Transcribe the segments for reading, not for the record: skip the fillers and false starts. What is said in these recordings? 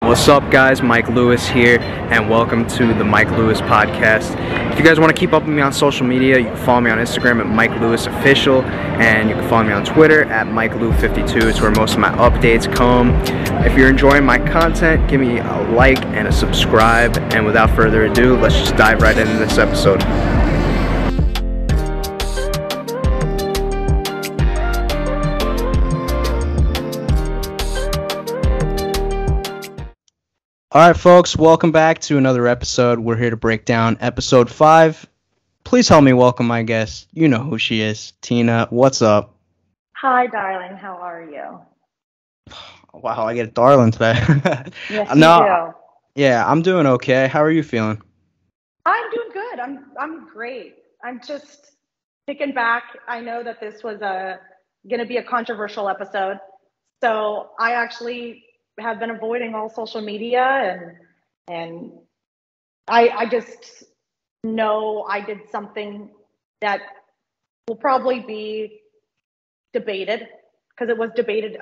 What's up, guys? Mike Lewis here, and welcome to the Mike Lewis podcast. If you guys want to keep up with me on social media, you can follow me on Instagram at Mike Lewis Official, and you can follow me on Twitter at MikeLew52. It's where most of my updates come. If you're enjoying my content, give me a like and a subscribe. And without further ado, let's just dive right into this episode. All right, folks, welcome back to another episode. We're here to break down episode 5. Please help me welcome my guest. You know who she is. Tina, what's up? Hi, darling. How are you? Wow, I get a darling today. Yes, you do. Yeah, I'm doing okay. How are you feeling? I'm doing good. I'm great. I'm just kicking back. I know that this was going to be a controversial episode, so I actually have been avoiding all social media, and I just know I did something that will probably be debated, because it was debated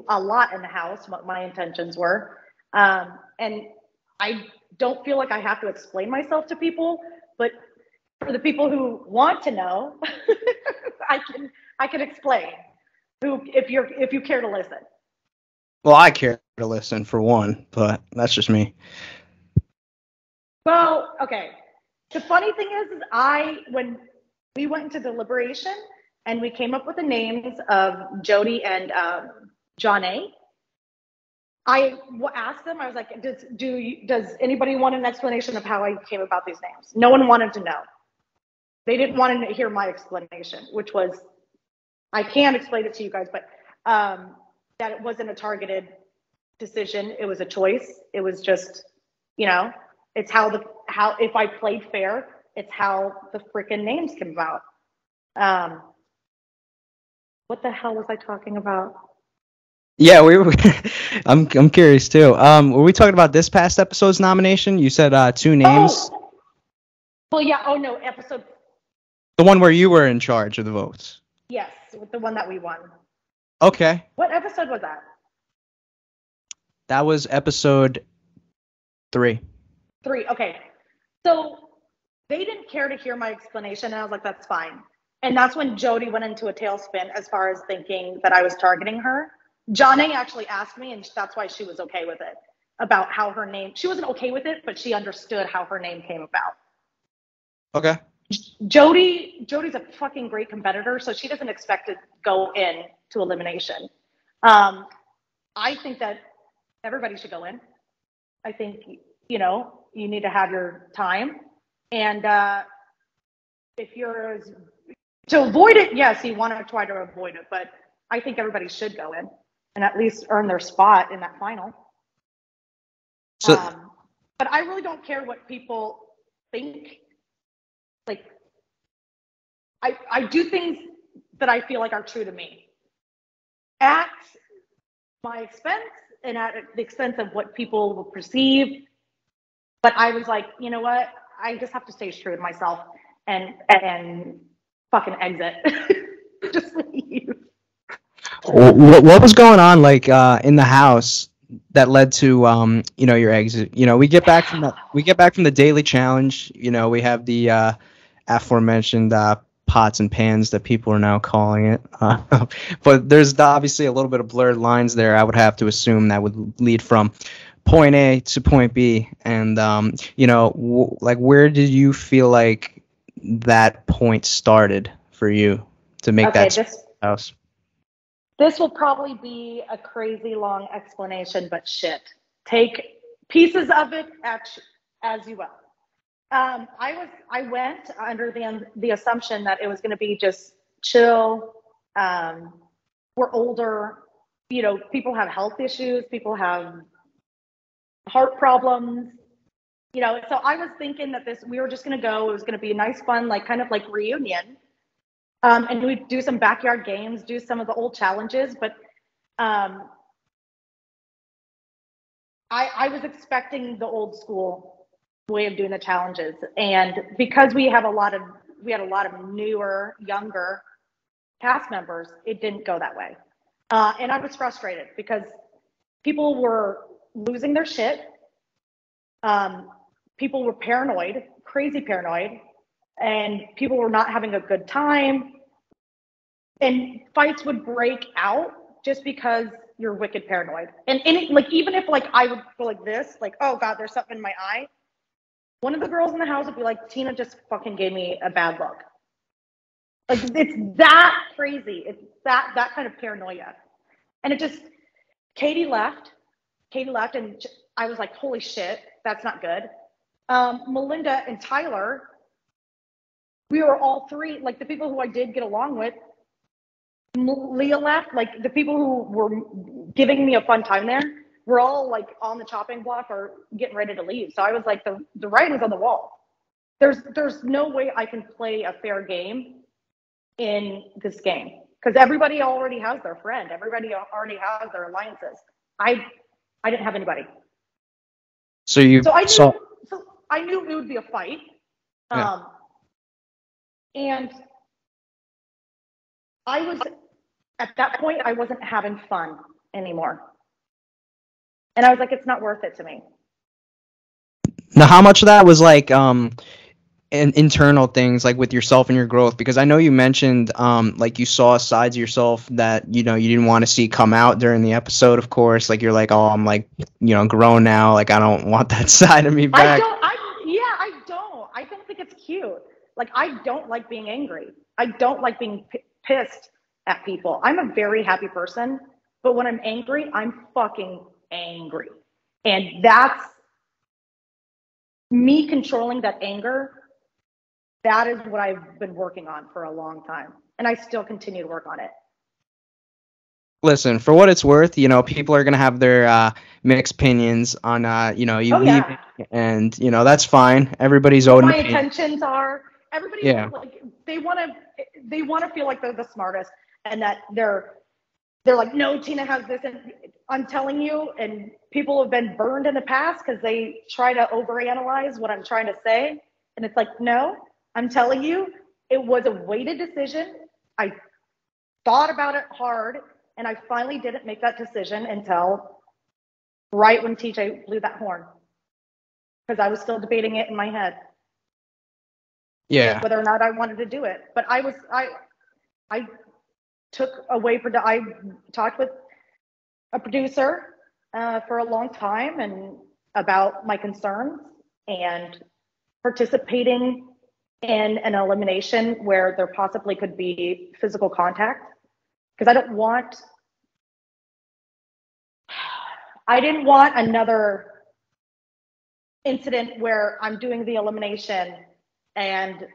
a lot in the house what my intentions were, and I don't feel like I have to explain myself to people, but for the people who want to know, I can explain. If you care to listen. Well, I care to listen for one, but that's just me. Well, okay. The funny thing is when we went into deliberation and we came up with the names of Jodi and John A., I asked them, I was like, does anybody want an explanation of how I came about these names? No one wanted to know. They didn't want to hear my explanation, which was, I can explain it to you guys, but that it wasn't a targeted decision. It was a choice. It was just, it's how if I played fair, it's how the freaking names came about. What the hell was I talking about? Yeah, we were. I'm curious too. Were we talking about this past episode's nomination? You said 2 names. Oh. Well, yeah. Oh no, episode. The one where you were in charge of the votes. Yes, the one that we won. Okay. What episode was that? That was episode 3. 3. Okay. So they didn't care to hear my explanation, and I was like, that's fine. And that's when Jodi went into a tailspin as far as thinking that I was targeting her. John A. actually asked me, and that's why she was okay with it, about how her name, she wasn't okay with it, but she understood how her name came about. Okay. Jodi's a fucking great competitor, so she doesn't expect to go in to elimination. I think that everybody should go in. I think, you need to have your time. And if you're to avoid it, yes, you want to try to avoid it, but I think everybody should go in and at least earn their spot in that final. So, but I really don't care what people think. Like, I do things that I feel like are true to me at my expense and at the expense of what people will perceive. But I was like, you know what? I just have to stay true to myself and fucking exit. Just leave. What was going on in the house that led to your exit? We get back from the daily challenge. We have the aforementioned pots and pans that people are now calling it. But there's obviously a little bit of blurred lines there. I would have to assume that would lead from point A to point B. And, where did you feel like that point started for you to make that house? This will probably be a crazy long explanation, but shit. Take pieces of it as you will. I went under the assumption that it was going to be just chill. We're older, people have health issues, people have heart problems, so I was thinking that we were just going to go. It was going to be a nice, fun, kind of like reunion. And we'd do some backyard games, do some of the old challenges, but I was expecting the old school way of doing the challenges, and because we had a lot of newer, younger cast members, it didn't go that way, and I was frustrated because people were losing their shit. People were paranoid, crazy paranoid, and people were not having a good time. And fights would break out just because you're wicked paranoid. And like, even if like I would go like this, like, oh God, there's something in my eye. One of the girls in the house would be like, Tina just fucking gave me a bad look. Like, it's that crazy. It's that kind of paranoia. And it just, Katie left, and I was like, holy shit, that's not good. Melinda and Tyler, we were all three, like the people who I did get along with. Leah left, like the people who were giving me a fun time there were all like on the chopping block or getting ready to leave. So I was like, the writing's on the wall. There's no way I can play a fair game in this game because everybody already has their friend. Everybody already has their alliances. I didn't have anybody. So I knew it would be a fight. Yeah. And I was, at that point, I wasn't having fun anymore. And I was like, it's not worth it to me. Now, how much of that was like internal things, like with yourself and your growth? Because I know you mentioned like you saw sides of yourself that you didn't want to see come out during the episode. Of course, like you're like, oh, I'm like grown now. Like I don't want that side of me back. I don't think it's cute. Like I don't like being angry. I don't like being pissed at people. I'm a very happy person, but when I'm angry, I'm fucking angry. And that's me controlling that anger. That is what I've been working on for a long time. And I still continue to work on it. Listen, for what it's worth, people are gonna have their mixed opinions on you leaving, yeah. And that's fine. Everybody's owed. My intentions are everybody. Yeah. Like they want to feel like they're the smartest, and that they're like, no, Tina has this, and I'm telling you, and people have been burned in the past because they try to overanalyze what I'm trying to say, and it's like, no, I'm telling you, it was a weighted decision. I thought about it hard. And I finally didn't make that decision until right when TJ blew that horn. Because I was still debating it in my head. Yeah. Whether or not I wanted to do it. But I talked with a producer for a long time and about my concerns and participating in an elimination where there possibly could be physical contact. Because I didn't want another incident where I'm doing the elimination and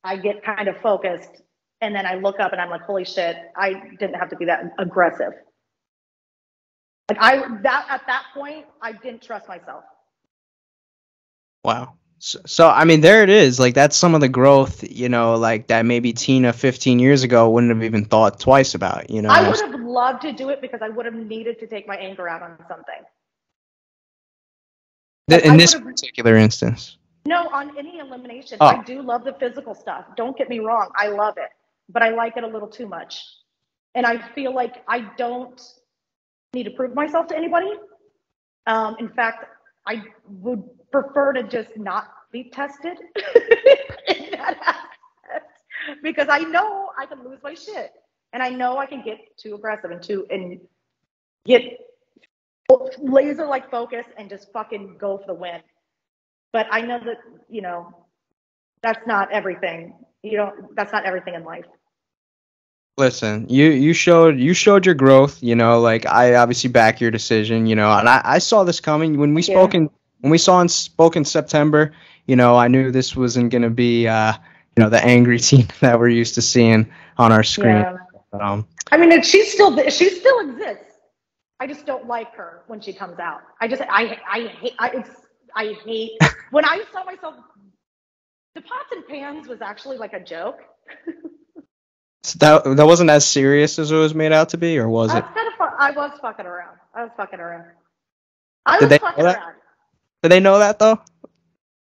I get kind of focused and then I look up and I'm like, holy shit, I didn't have to be that aggressive. Like at that point, I didn't trust myself. Wow. So I mean, there it is. Like that's some of the growth, like that maybe Tina 15 years ago wouldn't have even thought twice about. I would have loved to do it because I would have needed to take my anger out on something. In this particular instance. No, on any elimination. Oh. I do love the physical stuff. Don't get me wrong. I love it, but I like it a little too much, and I feel like I don't need to prove myself to anybody. In fact, I would prefer to just not be tested in that aspect because I know I can lose my shit and I know I can get too aggressive and get laser like focus and just fucking go for the win. But I know that, that's not everything. That's not everything in life. Listen, you showed your growth, like I obviously back your decision, and I saw this coming when we spoke in September, I knew this wasn't going to be the angry Tina that we're used to seeing on our screen. Yeah. I mean, she still exists. I just don't like her when she comes out. I hate when I saw myself. The pots and pans was actually like a joke. So that wasn't as serious as it was made out to be, or was it? Kind of fun. I was fucking around. Did they know that though?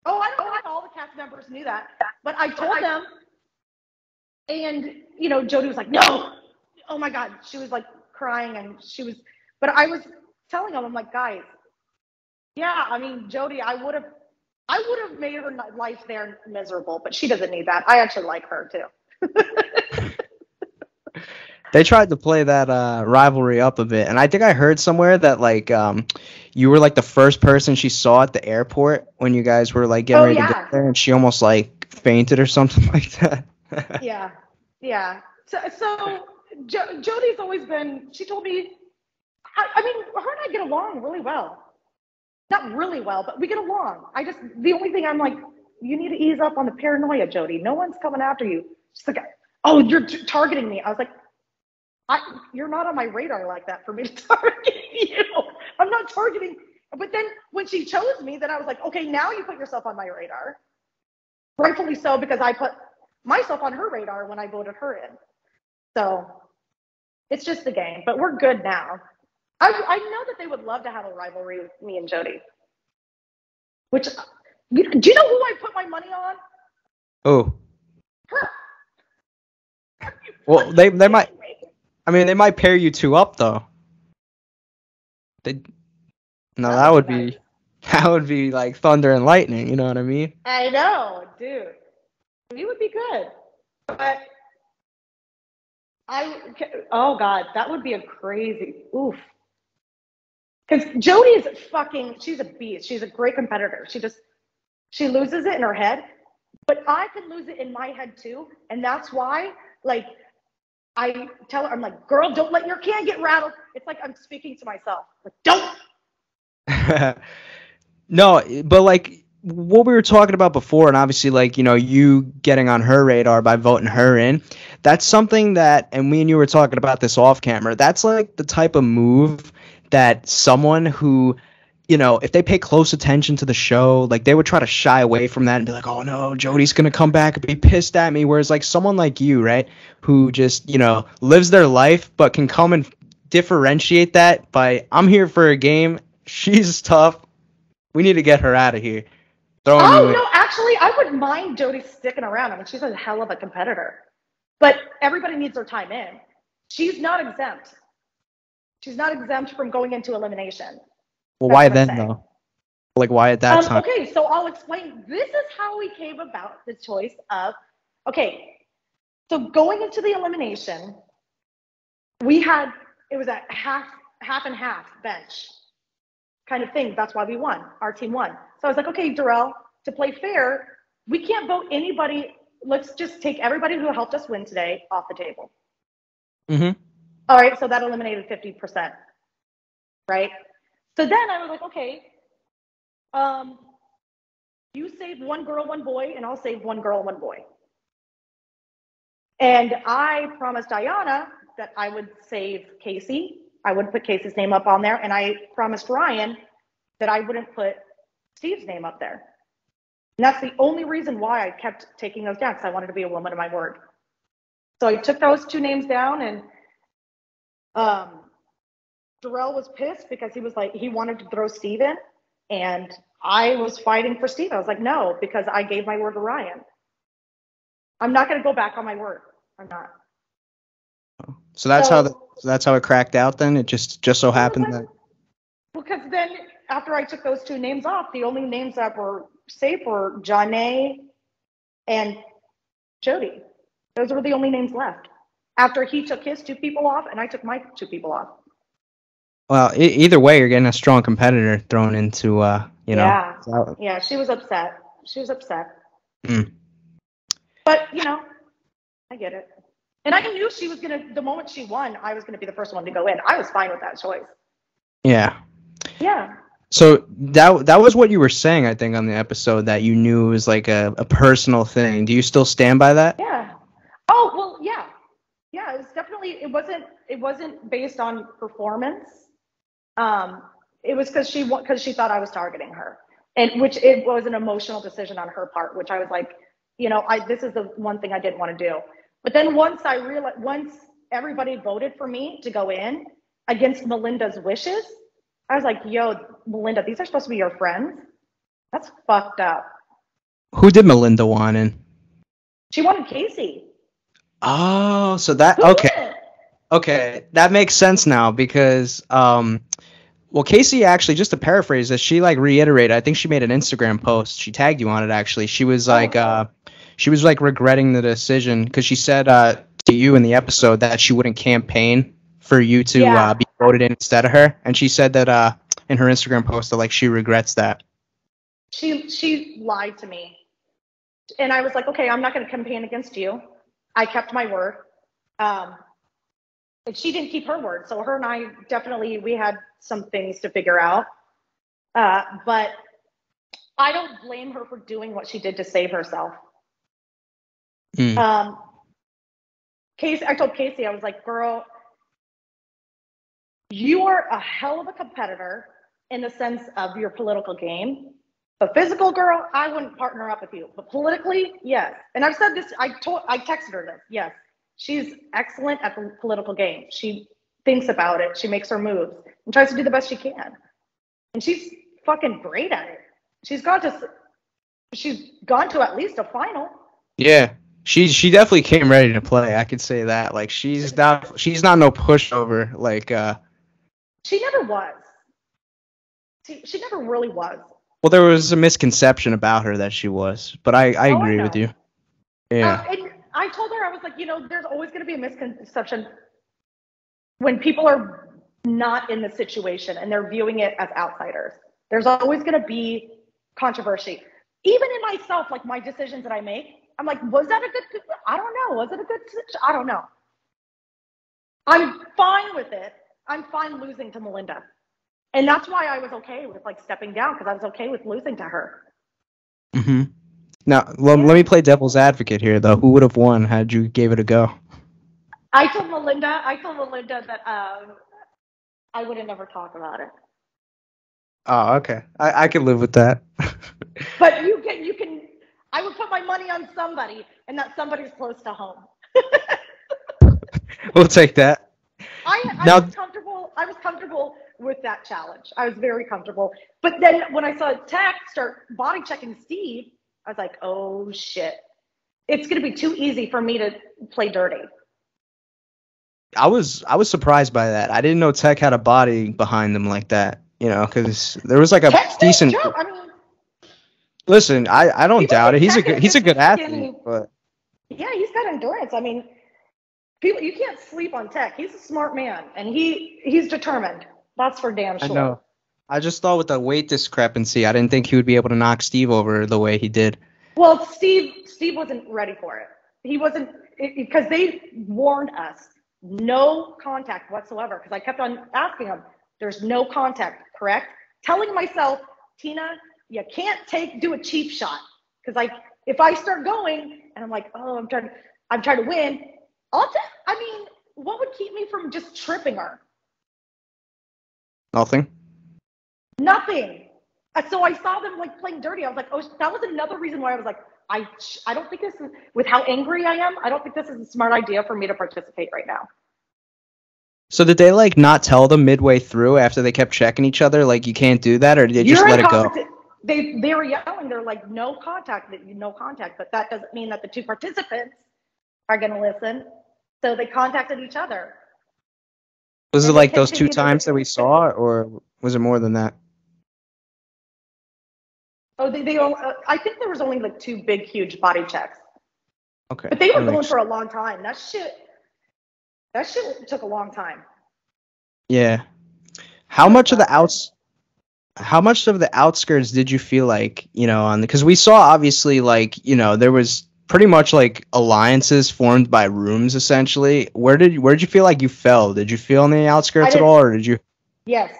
Oh, I don't think all the cast members knew that, but I told them. And Jodi was like, "No, oh my God," she was like crying, and but I was telling them, I'm like, guys, yeah, I mean, Jodi, I would have made her life there miserable, but she doesn't need that. I actually like her too. They tried to play that rivalry up a bit, and I think I heard somewhere that like you were like the first person she saw at the airport when you guys were like getting ready to get there, and she almost like fainted or something like that. yeah. So Jodi's always been. She told me. I mean, her and I get along really well. Not really well, but we get along. The only thing I'm like, you need to ease up on the paranoia, Jodi. No one's coming after you. She's like, oh, you're targeting me. I was like, you're not on my radar like that for me to target you. I'm not targeting. But then when she chose me, then I was like, okay, now you put yourself on my radar. Rightfully so, because I put myself on her radar when I voted her in. So it's just the game, but we're good now. I know that they would love to have a rivalry with me and Jodi. Which, do you know who I put my money on? Oh. Her. Well, they might. I mean, they might pair you two up though. That would be like thunder and lightning. You know what I mean? I know, dude. We would be good, but oh God, that would be a crazy oof. Because Jodi's she's a beast. She's a great competitor. She loses it in her head, but I can lose it in my head too, and that's why like. I tell her, I'm like, girl, don't let your can get rattled. It's like I'm speaking to myself. Like, don't. No, but like what we were talking about before, and obviously like, you know, you getting on her radar by voting her in, that's something that, and me and you were talking about this off camera, that's like the type of move that someone who, you know, if they pay close attention to the show, like they would try to shy away from that and be like, oh no, Jodi's going to come back and be pissed at me. Whereas like someone like you, right, who just, you know, lives their life, but can come and differentiate that by, I'm here for a game. She's tough. We need to get her out of here. No, actually, I wouldn't mind Jodi sticking around. I mean, she's a hell of a competitor. But everybody needs their time in. She's not exempt. She's not exempt from going into elimination. Well, why then, though? Like, why at that time? Okay, so I'll explain. This is how we came about the choice of, okay, so going into the elimination, it was a half and half bench kind of thing. That's why we won. Our team won. So I was like, okay, Darrell, to play fair, we can't vote anybody. Let's just take everybody who helped us win today off the table. Mm-hmm. All right, so that eliminated 50%, right? So then I was like, okay, you save one girl, one boy, and I'll save one girl, one boy. And I promised Diana that I would save Casey. I wouldn't put Casey's name up on there. And I promised Ryan that I wouldn't put Steve's name up there. And that's the only reason why I kept taking those down, because I wanted to be a woman of my word. So I took those two names down, and Darrell was pissed because he wanted to throw Steve in, and I was fighting for Steve. I was like, no, because I gave my word to Ryan. I'm not going to go back on my word. I'm not. So that's how it cracked out then? It just so happened that... Because then after I took those two names off, the only names that were safe were Janae and Jodi. Those were the only names left. After he took his two people off and I took my two people off. Well, either way, you're getting a strong competitor thrown into, you know. Yeah, she was upset. Mm. But, you know, I get it. And I knew she was the moment she won, I was going to be the first one to go in. I was fine with that choice. Yeah. Yeah. So that was what you were saying, I think, on the episode, that you knew it was like a personal thing. Do you still stand by that? Yeah. Oh, well, yeah. Yeah, it was definitely, it wasn't based on performance. It was because she thought I was targeting her, and which it was an emotional decision on her part, which I was like, you know, this is the one thing I didn't want to do. But then once everybody voted for me to go in against Melinda's wishes, I was like, yo, Melinda, these are supposed to be your friends. That's fucked up. Who did Melinda want in? She wanted Casey. Oh, so that, okay, that makes sense now, because Well, Casey actually, just to paraphrase this, she like reiterated. I think she made an Instagram post. She tagged you on it. Actually, she was like regretting the decision because she said to you in the episode that she wouldn't campaign for you to Yeah. be voted in instead of her, and she said that in her Instagram post that like she regrets that. She lied to me, and I was like, okay, I'm not going to campaign against you. I kept my word. And she didn't keep her word. So her and I definitely, we had some things to figure out. But I don't blame her for doing what she did to save herself. Mm. Casey, I told Casey, I was like, girl, you are a hell of a competitor in the sense of your political game. But physical, girl, I wouldn't partner up with you. But politically, yes. And I've said this, I texted her this, yes. She's excellent at the political game. She thinks about it. She makes her moves and tries to do the best she can. And she's fucking great at it. She's gone to at least a final. Yeah, she definitely came ready to play. I could say that. Like she's not no pushover. Like She never was. She never really was. well, there was a misconception about her that she was, but I Oh, I agree with know. you. Yeah. And I told her, I was like, there's always going to be a misconception when people are not in the situation and they're viewing it as outsiders. There's always going to be controversy. Even in myself, like my decisions that I make, I'm like, was that a good, I don't know. Was it a good decision? I don't know. I'm fine with it. I'm fine losing to Melinda. And that's why I was okay with like stepping down, because I was okay with losing to her. Mm-hmm. Now, let me play devil's advocate here, though. Who would have won had you gave it a go? I told Melinda that I would have never talked about it. Oh, okay. I can live with that. But you can. I would put my money on somebody, and that somebody's close to home. We'll take that. I was comfortable with that challenge. I was very comfortable. But then when I saw Tech start body checking Steve, I was like, oh shit. It's going to be too easy for me to play dirty. I was surprised by that. I didn't know Tech had a body behind them like that. Because there was like a Tech's decent. I mean, listen, I don't doubt it. He's a good athlete, skinny. but yeah, he's got endurance. I mean, you can't sleep on Tech. He's a smart man, and he's determined. That's for damn sure. I know. I just thought with the weight discrepancy, I didn't think he would be able to knock Steve over the way he did. Well, Steve wasn't ready for it. He wasn't, because they warned us, no contact whatsoever. Because I kept on asking him, there's no contact, correct? Telling myself, Tina, you can't do a cheap shot. Because if I start going and I'm like, oh, I'm trying to win. I mean, what would keep me from just tripping her? Nothing. Nothing. So I saw them like playing dirty. I was like, oh, that was another reason why I was like, I don't think this is, with how angry I am, I don't think this is a smart idea for me to participate right now. So did they like not tell them midway through after they kept checking each other, like you can't do that, or did they just let it go? They were yelling. They're like, no contact, but that doesn't mean that the two participants are going to listen. So they contacted each other. Was it like those two times that we saw, or was it more than that? Oh, I think there was only like two big, huge body checks. Okay. But they were going for a long time. That shit took a long time. Yeah. How much of the outskirts did you feel like, because we saw obviously like, there was pretty much like alliances formed by rooms essentially. Where did you feel like you fell? Did you feel on the outskirts at all, or did you? Yes.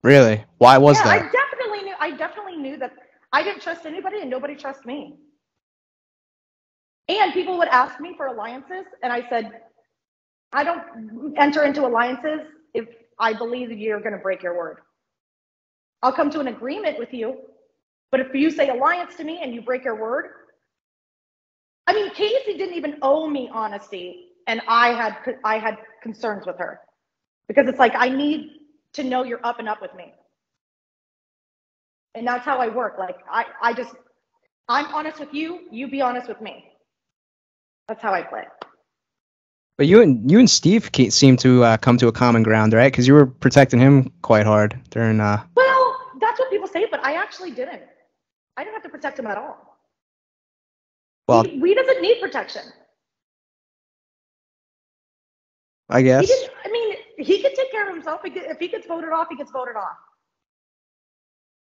Really? Why was that? I definitely knew that I didn't trust anybody and nobody trusts me. And people would ask me for alliances, and I said, I don't enter into alliances if I believe you're going to break your word. I'll come to an agreement with you, but if you say alliance to me and you break your word, I mean, Casey didn't even owe me honesty, and I had concerns with her because it's like, I need to know you're up and up with me. And that's how I work. Like, I'm honest with you, you be honest with me. That's how I play. But you and Steve seem to come to a common ground, right? Because you were protecting him quite hard during. Well, that's what people say, but I actually didn't. I didn't have to protect him at all. Well, We doesn't need protection. I He guess. didn't. I mean, he can take care of himself. If he gets voted off, he gets voted off.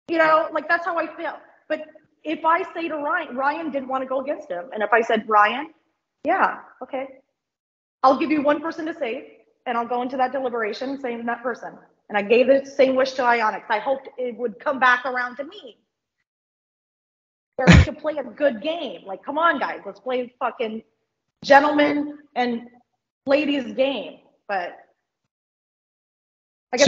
You know, like that's how I feel. But if I say to Ryan didn't want to go against him, and if I said, Ryan, yeah, okay, I'll give you one person to save, and I'll go into that deliberation saying that person. And I gave the same wish to Ionix. I hoped it would come back around to me. Where we could play a good game. Like, come on, guys, let's play fucking gentlemen and ladies game. But I guess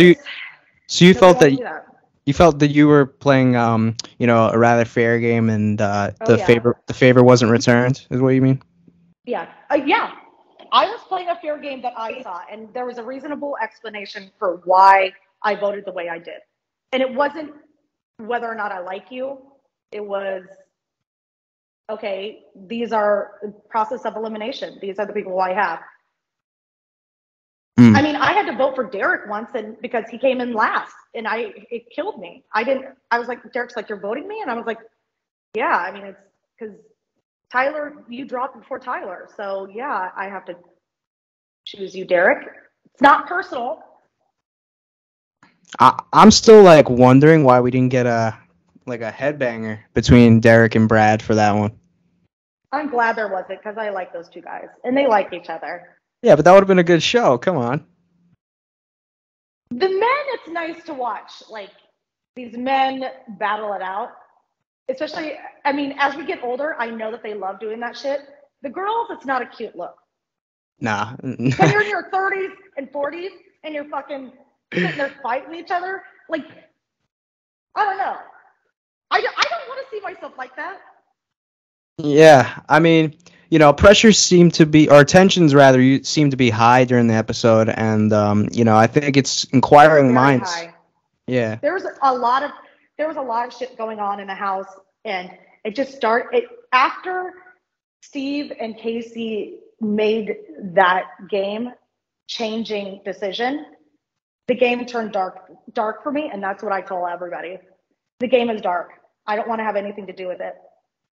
So you felt that that. you felt that you were playing a rather fair game, and Yeah. the favor wasn't returned, is what you mean? Yeah. Yeah. I was playing a fair game that I saw, and there was a reasonable explanation for why I voted the way I did. And it wasn't whether or not I like you. It was, okay, these are the process of elimination. These are the people I have. I mean, I had to vote for Derek once, and because he came in last, and it killed me. I was like, Derek's like, you're voting me? And I was like, yeah, I mean, it's because Tyler, you dropped before Tyler. So yeah, I have to choose you, Derek. It's not personal. I'm still like wondering why we didn't get a headbanger between Derek and Brad for that one. I'm glad there wasn't because I like those two guys and they like each other. Yeah, but that would have been a good show. Come on. The men, it's nice to watch. Like these men battle it out. Especially, I mean, as we get older, I know that they love doing that shit. The girls, it's not a cute look. Nah. When you're in your 30s and 40s and you're fucking sitting there fighting each other, like, I don't know. I don't want to see myself like that. Yeah, I mean, pressures seem to be, or tensions rather, seem to be high during the episode, and I think it's inquiring Very minds. high. Yeah. There was a lot of shit going on in the house, and it just started after Steve and Casey made that game changing decision. The game turned dark for me, and that's what I told everybody. The game is dark. I don't want to have anything to do with it.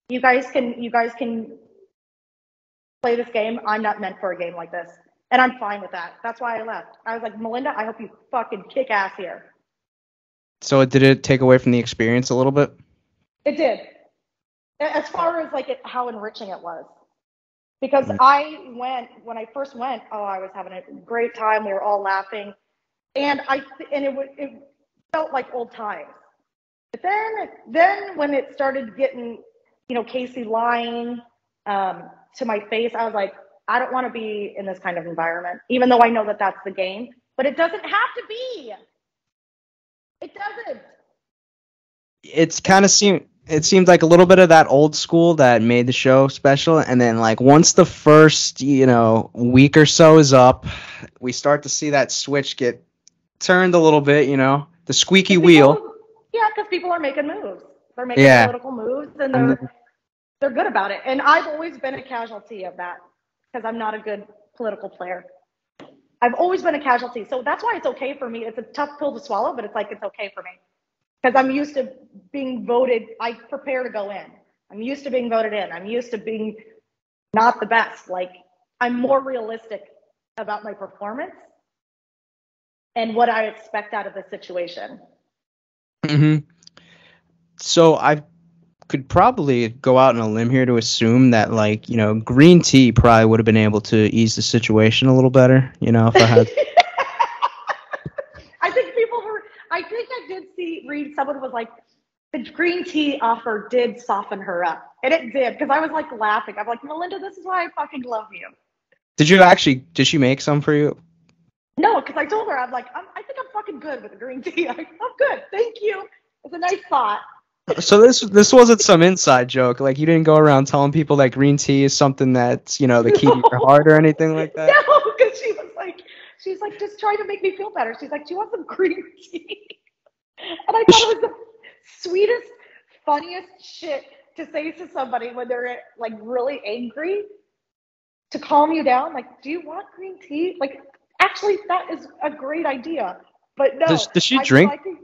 You guys can play this game. I'm not meant for a game like this. And I'm fine with that. That's why I left. I was like, Melinda, I hope you fucking kick ass here. So did it take away from the experience a little bit? It did. As far as like how enriching it was. Because when I first went, I was having a great time. We were all laughing. And it felt like old times. But then when it started getting, Casey lying to my face, I was like, I don't want to be in this kind of environment, even though I know that that's the game. But it doesn't have to be. It doesn't. It seemed like a little bit of that old school that made the show special, and then like once the first week or so is up, we start to see that switch get turned a little bit, the squeaky wheel. Yeah, because people are making moves. They're making political moves, and they're good about it. And I've always been a casualty of that because I'm not a good political player. I've always been a casualty. So that's why it's okay for me. It's a tough pill to swallow, but it's like it's okay for me. Because I'm used to being voted. I prepare to go in. I'm used to being voted in. I'm used to being not the best. Like, I'm more realistic about my performance and what I expect out of the situation. Mm-hmm. So I could probably go out on a limb here to assume that, like, green tea probably would have been able to ease the situation a little better, if I had. I think I did read someone was like, the green tea offer did soften her up. And it did, because I was like laughing. I'm like, Melinda, this is why I fucking love you. Did she make some for you? No, because I told her, I'm like, I think I'm fucking good with the green tea. I'm good. Thank you. It's a nice thought. So this wasn't some inside joke. Like, you didn't go around telling people that green tea is something that's, the key to your heart or anything like that? No, because she's like, just trying to make me feel better. She's like, do you want some green tea? And I thought it was the sweetest, funniest shit to say to somebody when they're like really angry. to calm you down. Like, do you want green tea? Like, actually, that is a great idea. But no, Does she I drink? like it.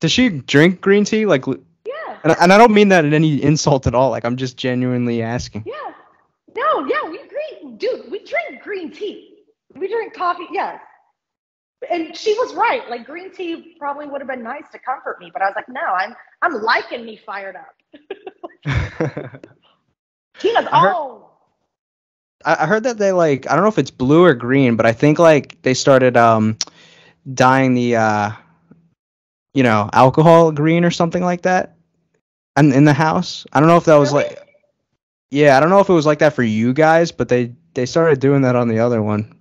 Does she drink green tea? Like, Yeah, and I don't mean that in any insult at all. Like, I'm just genuinely asking. yeah. No, yeah, we drink green tea. We drink coffee, yes. And she was right. Like, green tea probably would have been nice to comfort me, but I was like, no, I'm liking me fired up. Tina's I heard on. I heard that they like, I don't know if it's blue or green, but I think like they started dyeing the alcohol green or something like that. And in the house. I don't know if that was Really? like, yeah, I don't know if it was like that for you guys, but they started doing that on the other one.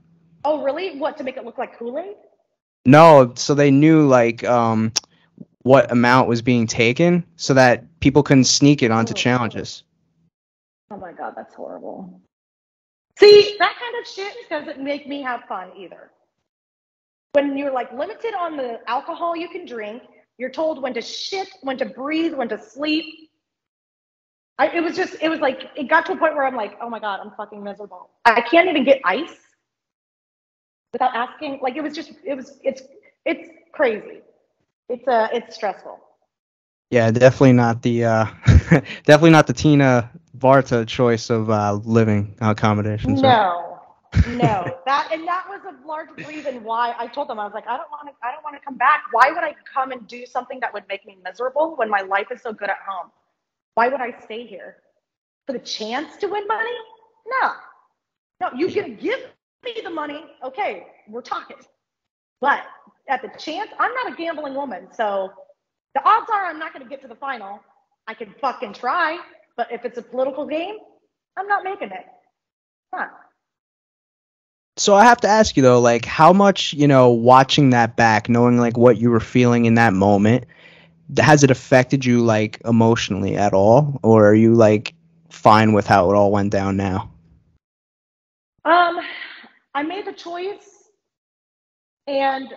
Oh, really? What, to make it look like Kool-Aid? No, so they knew like what amount was being taken so that people couldn't sneak it onto Oh. challenges. Oh my God, that's horrible. See, that kind of shit doesn't make me have fun either. When you're like limited on the alcohol you can drink, you're told when to shit, when to breathe, when to sleep. It got to a point where I'm like, oh my God, I'm fucking miserable. I can't even get ice without asking. Like, it's crazy. It's stressful. Yeah, definitely not the definitely not the Tina Barta choice of living accommodations. No, no. That was a large reason why I told them. I was like, I don't want to come back. Why would I come and do something that would make me miserable when my life is so good at home? Why would I stay here? For the chance to win money? No. No, you can give me the money. Okay, we're talking. But at the chance, I'm not a gambling woman, so the odds are I'm not going to get to the final. I can fucking try, but if it's a political game, I'm not making it. Huh. So I have to ask you though, like how much, watching that back, knowing like what you were feeling in that moment, has it affected you like emotionally at all? Or are you like fine with how it all went down now? I made the choice and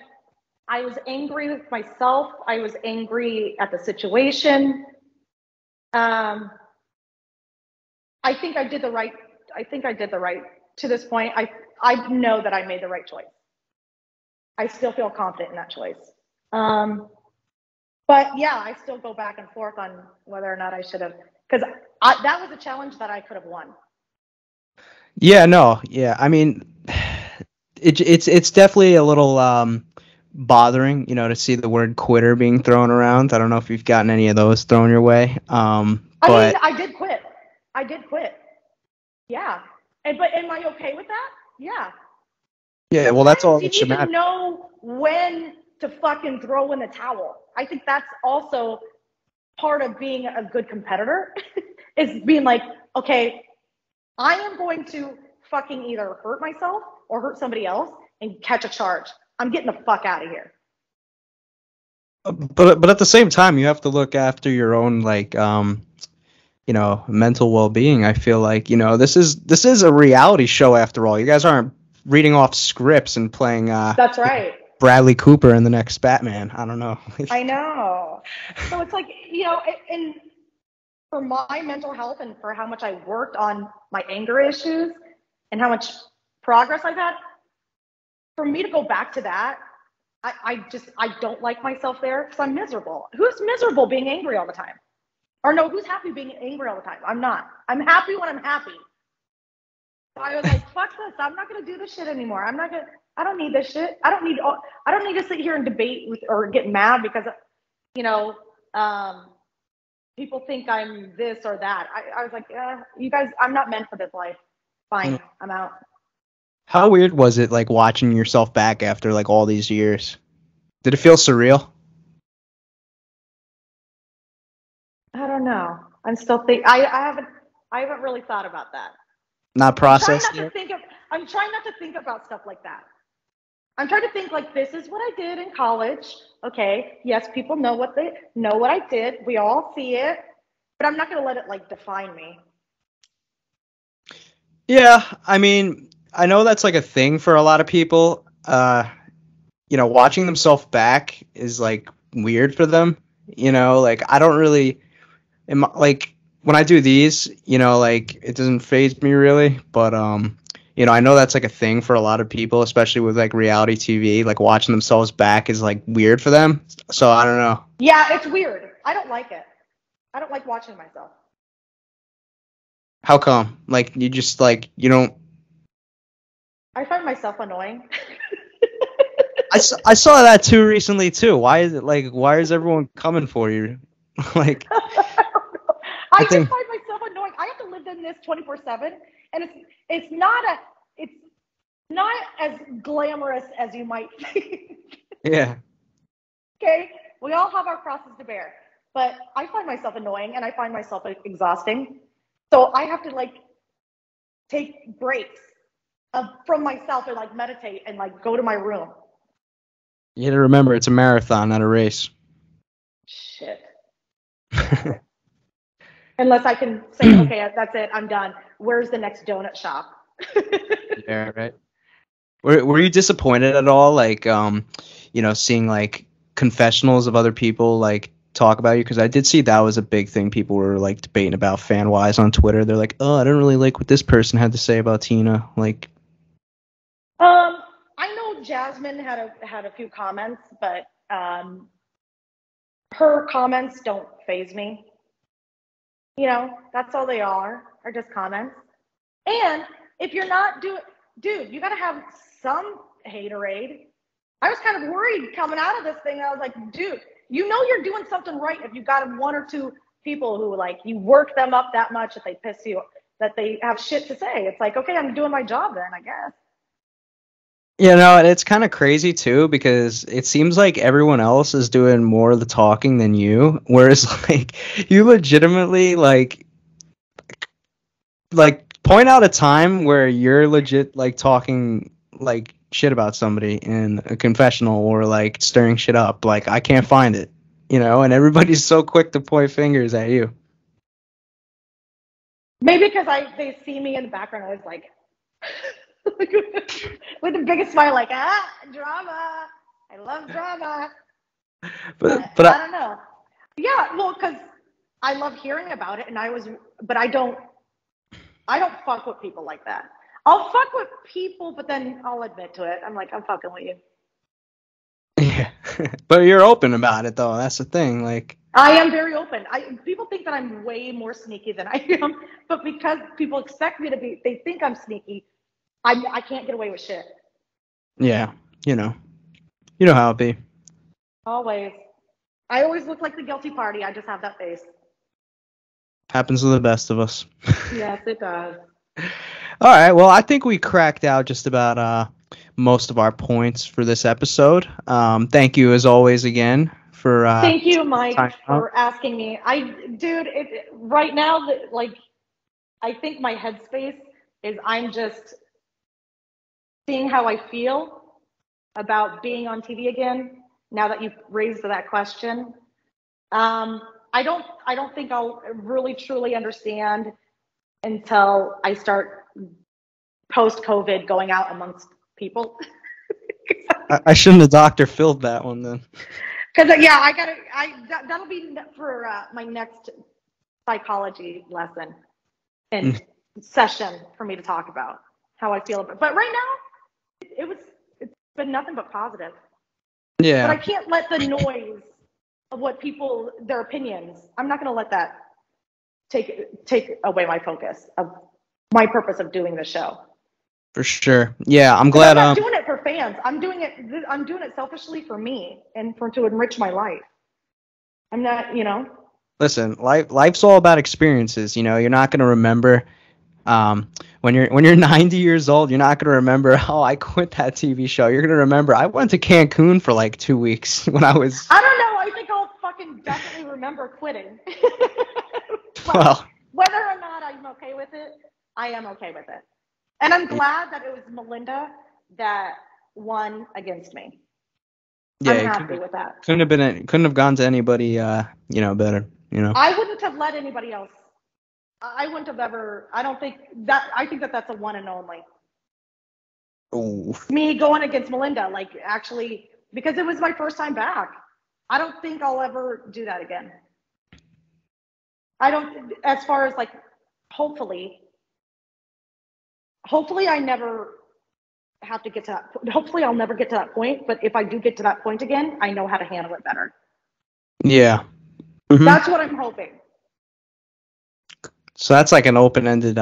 I was angry with myself. I was angry at the situation. Um, I think I did the right. To this point. I know that I made the right choice. I still feel confident in that choice. But yeah, I still go back and forth on whether or not I should have, because that was a challenge that I could have won. Yeah, no, yeah. I mean, it's definitely a little bothering, to see the word quitter being thrown around. I don't know if you've gotten any of those thrown your way. I mean, I did quit. Yeah. But am I okay with that? Yeah. Yeah, well, that's all Sometimes you that should need to matter. know when to fucking throw in the towel. I think that's also part of being a good competitor is being like, okay, I am going to fucking either hurt myself or hurt somebody else and catch a charge. I'm getting the fuck out of here. But at the same time, you have to look after your own like mental well-being. I feel like, this is a reality show after all. You guys aren't reading off scripts and playing That's right. Bradley Cooper in the next Batman. I don't know. I know. So it's like, and for my mental health and for how much I worked on my anger issues and how much progress I've had, for me to go back to that, I don't like myself there because I'm miserable. Who's miserable being angry all the time? Or no, who's happy being angry all the time? I'm not. I'm happy when I'm happy. So I was like, fuck this. I'm not gonna do this shit anymore. I don't need this shit. I don't need to sit here and debate or get mad because people think I'm this or that. I was like, you guys, I'm not meant for this life. Fine, I'm out. How weird was it like watching yourself back after like all these years? Did it feel surreal? I don't know. I'm still think. I haven't really thought about that. Not processed yet? I'm trying not to think about stuff like that. I'm trying to think like this is what I did in college. Okay, yes, people know what I did. We all see it, but I'm not gonna let it like define me. Yeah, I mean, I know that's like a thing for a lot of people. Watching themselves back is like weird for them. Like I don't really, like when I do these, like it doesn't faze me really. But You know, I know that's like a thing for a lot of people, especially with like reality TV. Like watching themselves back is like weird for them. So I don't know. Yeah, it's weird. I don't like it. I don't like watching myself. How come? Like you just like you don't. I find myself annoying. I saw that too recently too. Why is it like? Why is everyone coming for you? Like I I just think. find myself annoying. I have to live in this 24/7, and it's not a it's not as glamorous as you might think. Yeah. Okay, we all have our crosses to bear, but I find myself annoying and I find myself exhausting. So I have to like take breaks from myself and like meditate and like go to my room. You gotta remember, it's a marathon, not a race. Shit. Unless I can say, okay, that's it, I'm done. Where's the next donut shop? Yeah, right. Were you disappointed at all, like, seeing like confessionals of other people like talk about you? Because I did see that was a big thing people were like debating about fan wise on Twitter. They're like, oh, I didn't really like what this person had to say about Tina. Like, I know Jasmine had a few comments, but her comments don't faze me. You know, that's all they are just comments. And if you're not dude, you gotta have some haterade. I was kind of worried coming out of this thing. I was like, dude, you know you're doing something right if you got one or two people who like you work them up that much that they piss you, that they have shit to say. It's like, okay, I'm doing my job then, I guess. you know, and it's kind of crazy too because it seems like everyone else is doing more of the talking than you, whereas like you legitimately like point out a time where you're legit like talking like shit about somebody in a confessional or like stirring shit up. Like I can't find it, and everybody's so quick to point fingers at you. Maybe because they see me in the background, I was like with the biggest smile, like drama. I love drama. But But I don't know. Yeah, well, because I love hearing about it, and but I don't fuck with people like that. I'll fuck with people, but then I'll admit to it. I'm like, I'm fucking with you. yeah, but you're open about it though. That's the thing. Like I am very open. People think that I'm way more sneaky than I am, but because people expect me to be, they think I'm sneaky. I can't get away with shit. yeah, you know how it be. Always. I always look like the guilty party. I just have that face. Happens to the best of us. Yes, it does. All right. Well, I think we cracked out just about most of our points for this episode. Thank you as always again for Thank you, Mike, time out. for asking me. Dude, right now, like, I think my headspace is I'm just seeing how I feel about being on TV again. Now that you've raised that question, I don't think I'll really truly understand until I start post COVID going out amongst people. I shouldn't have Dr. Phil'd that one then. Because yeah, that'll be for my next psychology lesson and session for me to talk about how I feel about it. But right now, it's been nothing but positive. But I Yeah, can't let the noise of their opinions. I'm not going to let that take away my focus of my purpose of doing the show. for sure. Yeah, I'm Because I'm glad. not doing it for fans. I'm doing it selfishly for me and to enrich my life. I'm not. Listen, life's all about experiences. You're not gonna remember. When you're 90 years old, you're not gonna remember. Oh, I quit that TV show. You're gonna remember. I went to Cancun for like 2 weeks when I was. I don't know. I think I'll fucking definitely remember quitting. But Well, whether or not I'm okay with it, I am okay with it. And I'm glad that it was Melinda that won against me. yeah, I'm it happy with that. couldn't have gone to anybody better. I wouldn't have let anybody else. I wouldn't have ever. I don't think that. I think that that's a one and only. Ooh. Me going against Melinda, like actually, because it was my first time back. I don't think I'll ever do that again. I don't, as far as like, hopefully, hopefully I never have to get to that. Hopefully I'll never get to that point. But if I do get to that point again, I know how to handle it better. Yeah. Mm-hmm. That's what I'm hoping. So that's like an open-ended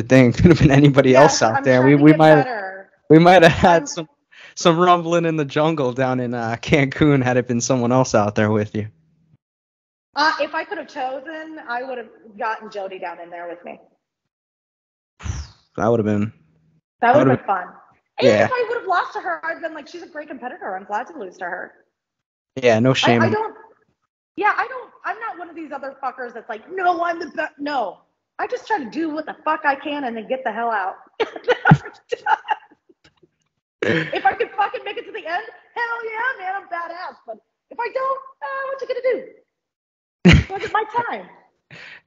thing. Could have been anybody else out there. We might have had some rumbling in the jungle down in Cancun had it been someone else out there with you. If I could have chosen, I would have gotten Jodi down in there with me. That would have been fun. And yeah. if I would have lost to her, I'd been like, she's a great competitor. I'm glad to lose to her. Yeah, no shame. I'm not one of these other fuckers that's like, no, I'm the best. No, I just try to do what the fuck I can and then get the hell out. If I could fucking make it to the end, hell yeah, man, I'm badass. But if I don't, what you gonna do? So I get my time.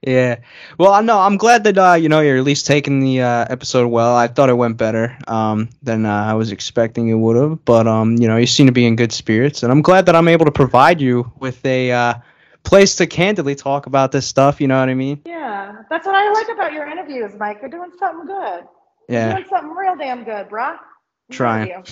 Yeah. Well, no, I'm glad that you're at least taking the episode well. I thought it went better than I was expecting it would have, but you seem to be in good spirits, and I'm glad that I'm able to provide you with a place to candidly talk about this stuff. You know what I mean? Yeah, that's what I like about your interviews, Mike. You're doing something good. Yeah. You're doing something real damn good, brah. Trying.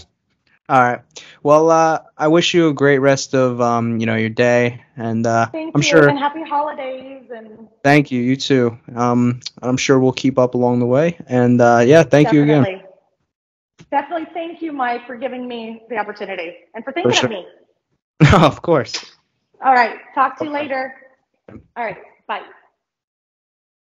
All right. Well, I wish you a great rest of your day, and Thank you, sure. And happy holidays. And thank you. You too. I'm sure we'll keep up along the way, and yeah, thank you again. Definitely, thank you, Mike, for giving me the opportunity and for thinking of me. Of course. All right. Talk to you later. All right. Bye.